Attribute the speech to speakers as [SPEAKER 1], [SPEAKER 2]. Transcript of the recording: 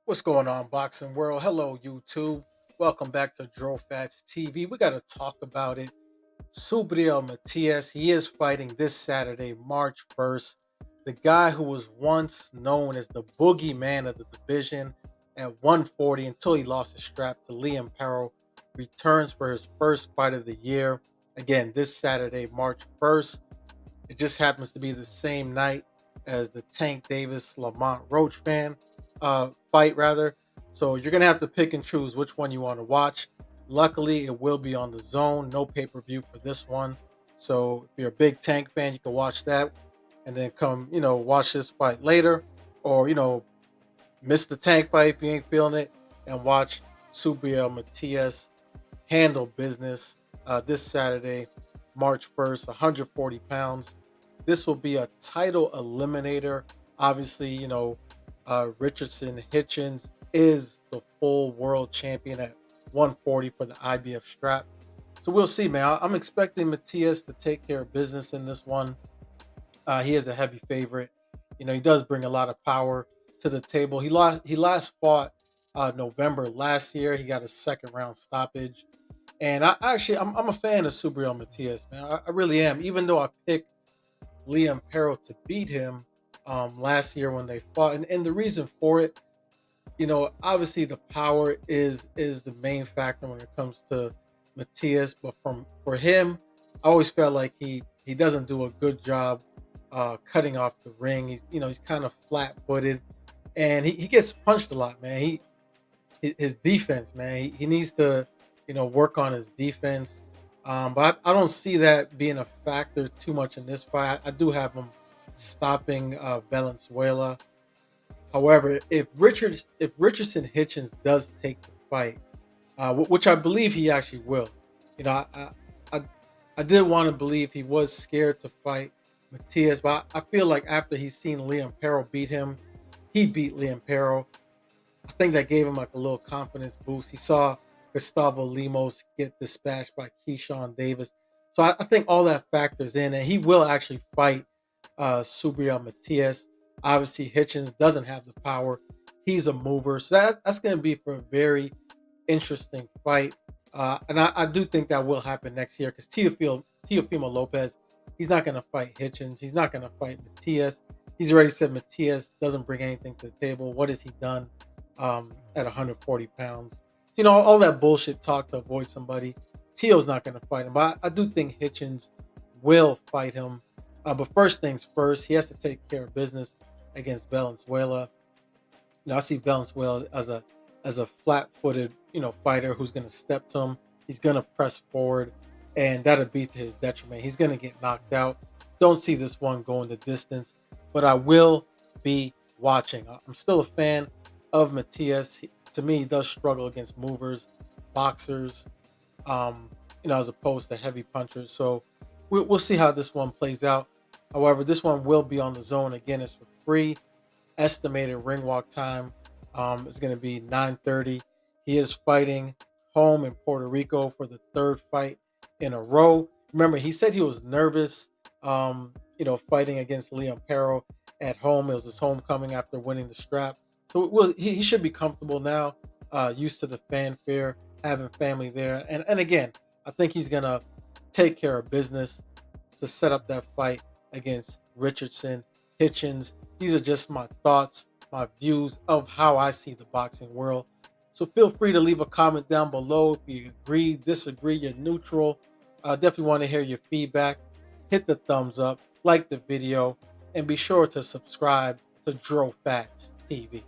[SPEAKER 1] What's going on, boxing world? Hello, YouTube. Welcome back to Fats TV. We got to talk about it. Subriel Matias, he is fighting this Saturday, March 1st. The guy who was once known as the boogeyman of the division at 140 until he lost his strap to Liam Perro returns for his first fight of the year. Again, this Saturday, March 1st. It just happens to be the same night as the Tank Davis Lamont Roach fight, rather. So you're gonna have to pick and choose which one you want to watch. Luckily, it will be on the zone, no pay-per-view for this one. So if you're a big Tank fan, you can watch that and then come, watch this fight later, or miss the Tank fight if you ain't feeling it and watch Subriel Matias handle business this Saturday, March 1st, 140 pounds. This will be a title eliminator. Obviously, Richardson Hitchens is the full world champion at 140 for the IBF strap. So we'll see, man. I'm expecting Matias to take care of business in this one. He is a heavy favorite. He does bring a lot of power to the table. He last fought November last year. He got a second round stoppage. And I'm a fan of Subriel Matias, man. I really am. Even though I picked Liam Perro to beat him last year when they fought, and the reason for it, obviously the power is the main factor when it comes to Matias. But for him, I always felt like he doesn't do a good job cutting off the ring. He's kind of flat footed, and he gets punched a lot, man. His defense, man. He needs to, work on his defense. But I don't see that being a factor too much in this fight. I do have him stopping Valenzuela. However, if Richardson Hitchens does take the fight, which I believe he actually will, you know, I I did want to believe he was scared to fight Matias, but I feel like after he's seen Liam Perro beat him, he beat Liam Perro. I think that gave him like a little confidence boost. He saw Gustavo Limos get dispatched by Keyshawn Davis. So I think all that factors in, and he will actually fight Subriel Matias. Obviously, Hitchens doesn't have the power. He's a mover. So that's going to be for a very interesting fight. And I do think that will happen next year because Teofimo Lopez, he's not going to fight Hitchens. He's not going to fight Matias. He's already said Matias doesn't bring anything to the table. What has he done at 140 pounds? All that bullshit talk to avoid somebody. Tio's not going to fight him. But I do think Hitchens will fight him. But first things first, he has to take care of business against Valenzuela. I see Valenzuela as a flat-footed, fighter who's going to step to him. He's going to press forward, and that'll be to his detriment. He's going to get knocked out. Don't see this one going the distance, but I will be watching. I'm still a fan of Matias. To me, he does struggle against movers, boxers, as opposed to heavy punchers. So we'll see how this one plays out. However, this one will be on the zone. Again, it's for free. Estimated ring walk time is going to be 9:30. He is fighting home in Puerto Rico for the third fight in a row. Remember, he said he was nervous, fighting against Liam Perro at home. It was his homecoming after winning the strap. So he should be comfortable now, used to the fanfare, having family there. And again, I think he's going to take care of business to set up that fight against Richardson Hitchens. These are just my thoughts, my views of how I see the boxing world. So feel free to leave a comment down below if you agree, disagree, you're neutral. I definitely want to hear your feedback. Hit the thumbs up, like the video, and be sure to subscribe to Facts TV.